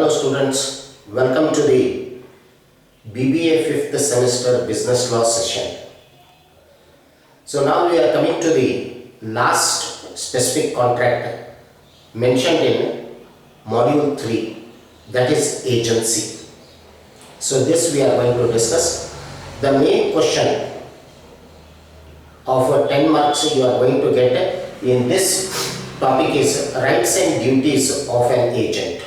Hello students, welcome to the B.B.A 5th semester business law session. So now we are coming to the last specific contract mentioned in module 3, that is agency. So this we are going to discuss. The main question of 10 marks you are going to get in this topic is rights and duties of an agent.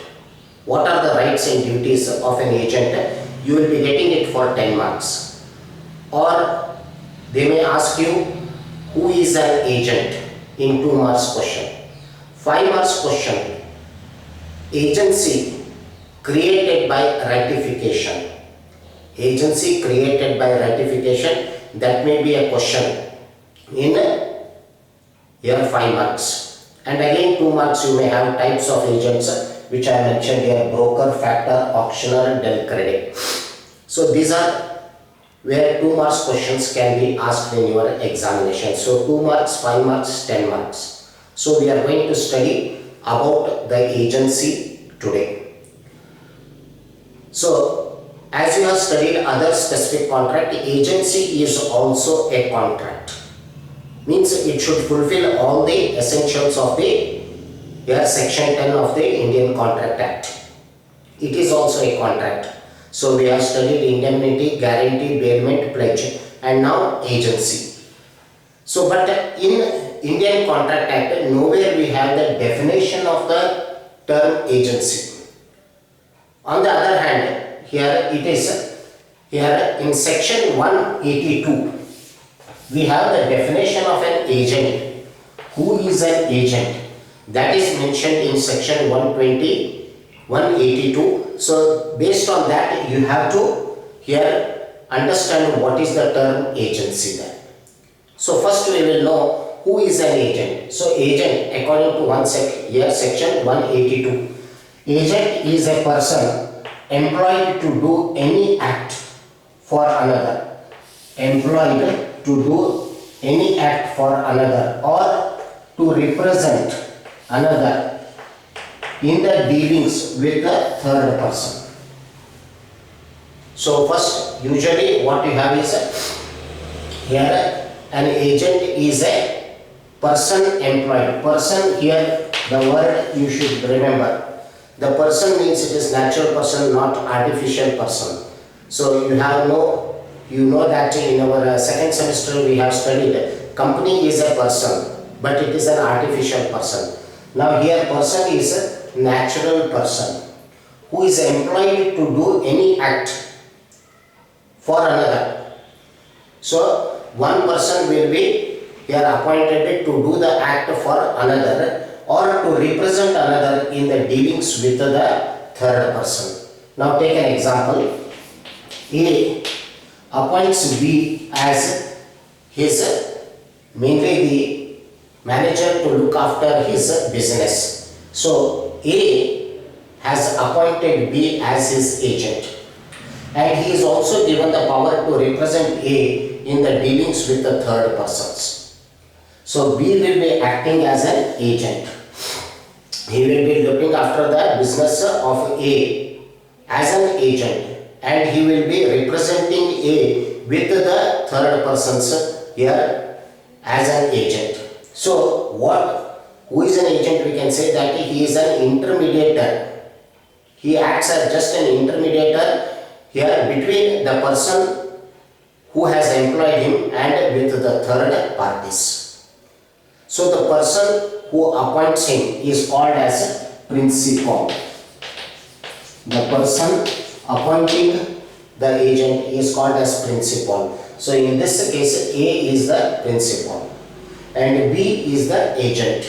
What are the rights and duties of an agent? You will be getting it for 10 marks. Or they may ask you who is an agent in 2 marks question. 5 marks question, agency created by ratification. Agency created by ratification, that may be a question in here 5 marks. And again 2 marks you may have types of agents which I mentioned here: broker, factor, auctioneer, del credit. So these are where 2 marks questions can be asked in your examination. So 2 marks, 5 marks, 10 marks. So we are going to study about the agency today. So as you have studied other specific contract, agency is also a contract. Means it should fulfill all the essentials of the section 10 of the Indian Contract Act. It is also a contract. So we have studied indemnity, guarantee, bailment, pledge, and now agency. So but in Indian Contract Act, nowhere we have the definition of the term agency. On the other hand, here it is, here in section 182, we have the definition of an agent. Who is an agent? That is mentioned in section 182. So based on that, you have to here understand what is the term agency then. So first we will know who is an agent. So agent, according to section 182, agent is a person employed to do any act for another. Employed to do any act for another or to represent another in the dealings with the third person. So first, usually what you have is here an agent is a person employed. Person, here the word you should remember. The person means it is natural person, not artificial person. So you know that in our second semester we have studied company is a person, but it is an artificial person. Now here person is a natural person who is employed to do any act for another. So one person will be here appointed to do the act for another or to represent another in the dealings with the third person. Now take an example. A appoints B as his, mainly the manager, to look after his business. So A has appointed B as his agent, and he is also given the power to represent A in the dealings with the third persons. So B will be acting as an agent. He will be looking after the business of A as an agent, and he will be representing A with the third persons here as an agent. So who is an agent? We can say that he is an intermediator. He acts as just an intermediator here between the person who has employed him and with the third parties. So the person who appoints him is called as principal. The person appointing the agent is called as principal. So in this case, A is the principal and B is the agent,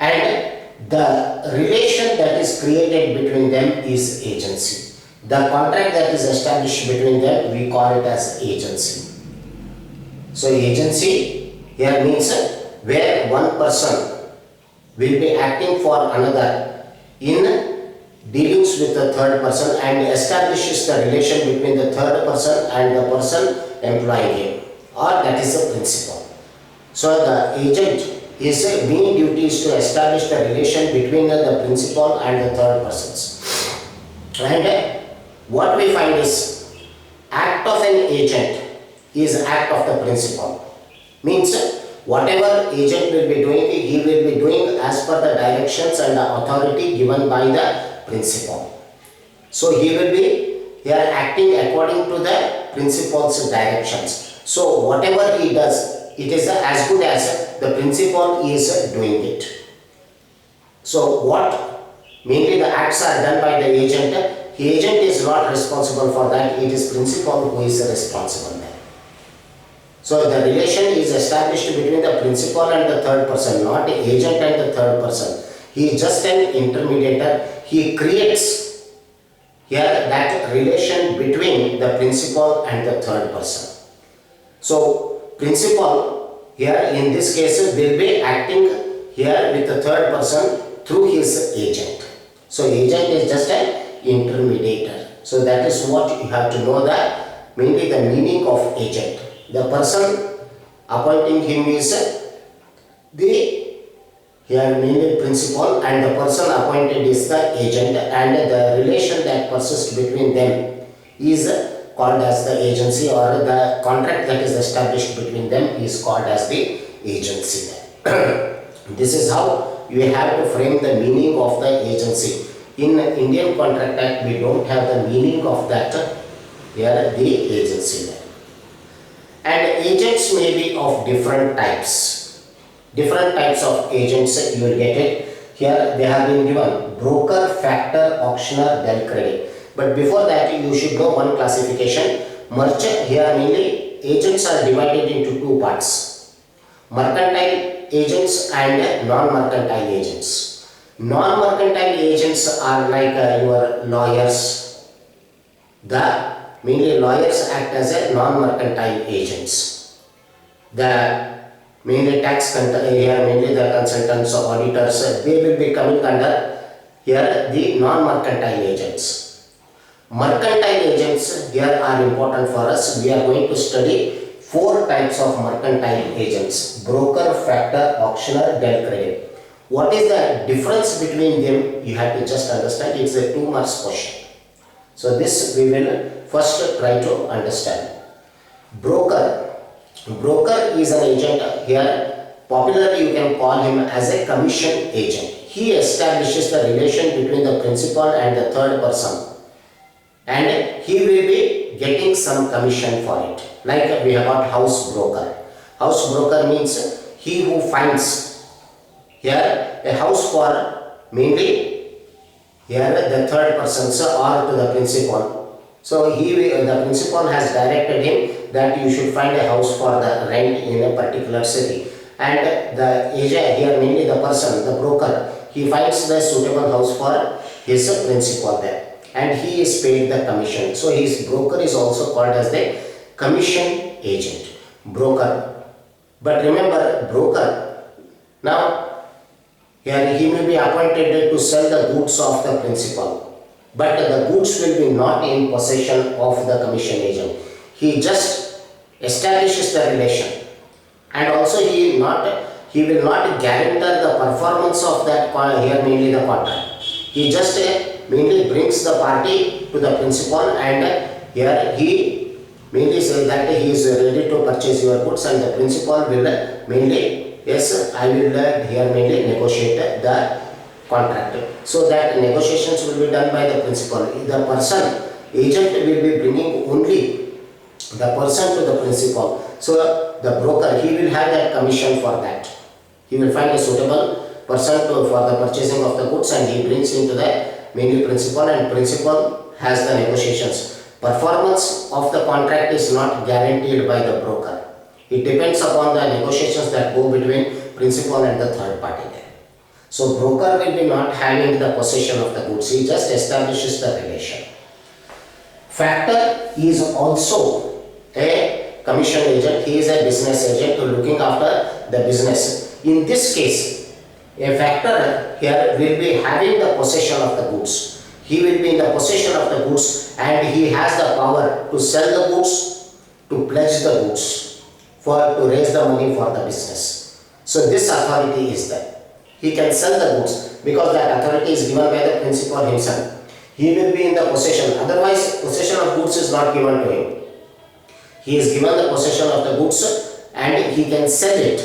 and the relation that is created between them is agency. The contract that is established between them, we call it as agency. So agency here means where one person will be acting for another in dealings with the third person and establishes the relation between the third person and the person employing him, or that is the principal. So the agent, his main duty is to establish the relation between the principal and the third persons. And what we find is act of an agent is act of the principal. Means whatever agent will be doing, he will be doing as per the directions and the authority given by the principal. So he will be here acting according to the principal's directions. So whatever he does, it is as good as the principal is doing it. So what mainly the acts are done by the agent. The agent is not responsible for that. It is principal who is responsible there. So the relation is established between the principal and the third person, not the agent and the third person. He is just an intermediator. He creates here that relation between the principal and the third person. So principal here in this case will be acting here with the third person through his agent. So agent is just an intermediator. So that is what you have to know, that mainly the meaning of agent. The person appointing him is the here mainly principal, and the person appointed is the agent, and the relation that persists between them is called as the agency, or the contract that is established between them is called as the agency. This is how you have to frame the meaning of the agency. In Indian Contract Act, we don't have the meaning of that here, the agency. And agents may be of different types. Different types of agents you will get it. Here they have been given: broker, factor, auctioneer, then credit. But before that you should know one classification. Merchant, here mainly agents are divided into two parts: mercantile agents and non-mercantile agents. Non-mercantile agents are like your lawyers. The mainly lawyers act as a non-mercantile agents. The mainly tax here mainly the consultants or auditors, they will be coming under here the non-mercantile agents. Mercantile agents here are important for us. We are going to study four types of mercantile agents: broker, factor, auctioneer, then credit. What is the difference between them? You have to just understand. It's a 2 marks question. So this we will first try to understand. Broker. Broker is an agent. Here popularly you can call him as a commission agent. He establishes the relation between the principal and the third person, and he will be getting some commission for it. Like we have got house broker. House broker means he who finds here a house for mainly here the third persons or to the principal. So the principal has directed him that you should find a house for the rent in a particular city, and the agent here mainly the person, the broker, he finds the suitable house for his principal there, and he is paid the commission. So his broker is also called as the commission agent, broker. But remember, broker, now here he may be appointed to sell the goods of the principal, but the goods will be not in possession of the commission agent. He just establishes the relation, and also he will not guarantee the performance of that here mainly the contract. He just mainly brings the party to the principal, and here he mainly says that he is ready to purchase your goods, and the principal will mainly, yes, I will here mainly negotiate the contract. So that negotiations will be done by the principal. The person, agent will be bringing only the person to the principal. So the broker, he will have that commission for that. He will find a suitable person for the purchasing of the goods, and he brings into the mainly principal, and principal has the negotiations. Performance of the contract is not guaranteed by the broker. It depends upon the negotiations that go between principal and the third party there. So broker will be not having the possession of the goods. He just establishes the relation. Factor is also a commission agent. He is a business agent looking after the business. In this case, a factor here will be having the possession of the goods. He will be in the possession of the goods, and he has the power to sell the goods, to pledge the goods, to raise the money for the business. So this authority is there. He can sell the goods because that authority is given by the principal himself. He will be in the possession. Otherwise, possession of goods is not given to him. He is given the possession of the goods and he can sell it,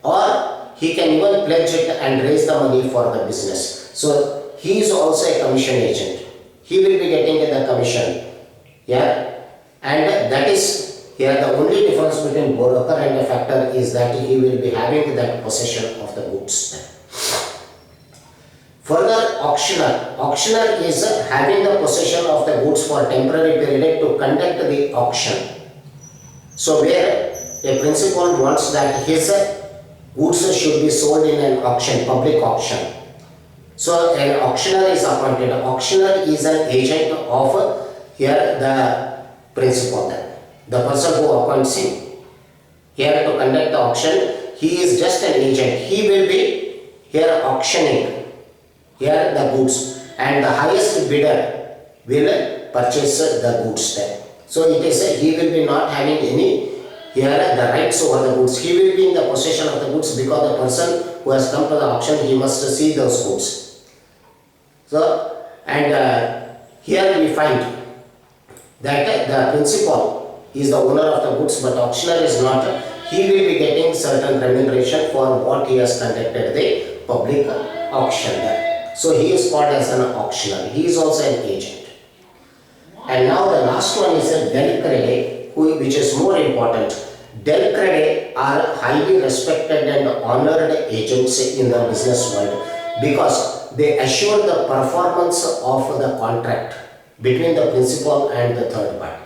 or he can even pledge it and raise the money for the business. So he is also a commission agent. He will be getting the commission. Yeah, and that is here the only difference between broker and a factor is that he will be having that possession of the goods. Further, auctioneer. Auctioneer is having the possession of the goods for temporary period to conduct the auction. So where a principal wants that his goods should be sold in an auction, public auction. So an auctioneer is appointed. Auctioneer is an agent of here the principal, the person who appoints him here to conduct the auction. He is just an agent. He will be here auctioning here the goods, and the highest bidder will purchase the goods there. So it is he will be not having any here the rights over the goods. He will be in the possession of the goods because the person who has come to the auction, he must see those goods. So and here we find that the principal is the owner of the goods, but auctioneer is not. He will be getting certain remuneration for what he has conducted the public auction there. So he is called as an auctioneer. He is also an agent. And now the last one is a del crede, which is more important. Del crede are highly respected and honored agents in the business world because they assure the performance of the contract between the principal and the third party.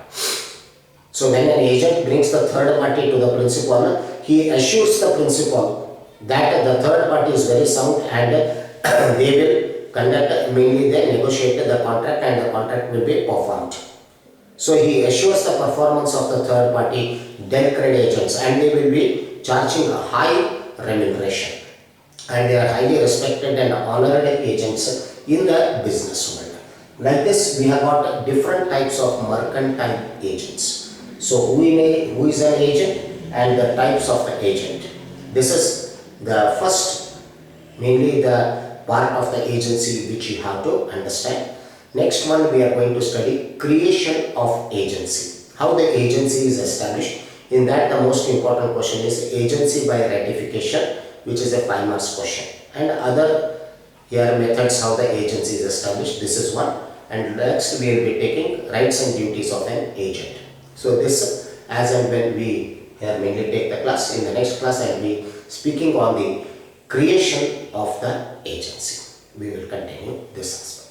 So when an agent brings the third party to the principal, he assures the principal that the third party is very sound and they will conduct, mainly they negotiate the contract and the contract will be performed. So he assures the performance of the third party del crede agents, and they will be charging a high remuneration, and they are highly respected and honored agents in the business world. Like this, we have got different types of mercantile agents. So who is an agent and the types of the agent. This is the first, mainly the part of the agency which you have to understand. Next one, we are going to study creation of agency. How the agency is established. In that, the most important question is agency by ratification, which is a 5 marks question. And other here methods how the agency is established. This is one. And next we will be taking rights and duties of an agent. So this, as and when we here mainly take the class, in the next class I will be speaking on the creation of the agency. We will continue this aspect.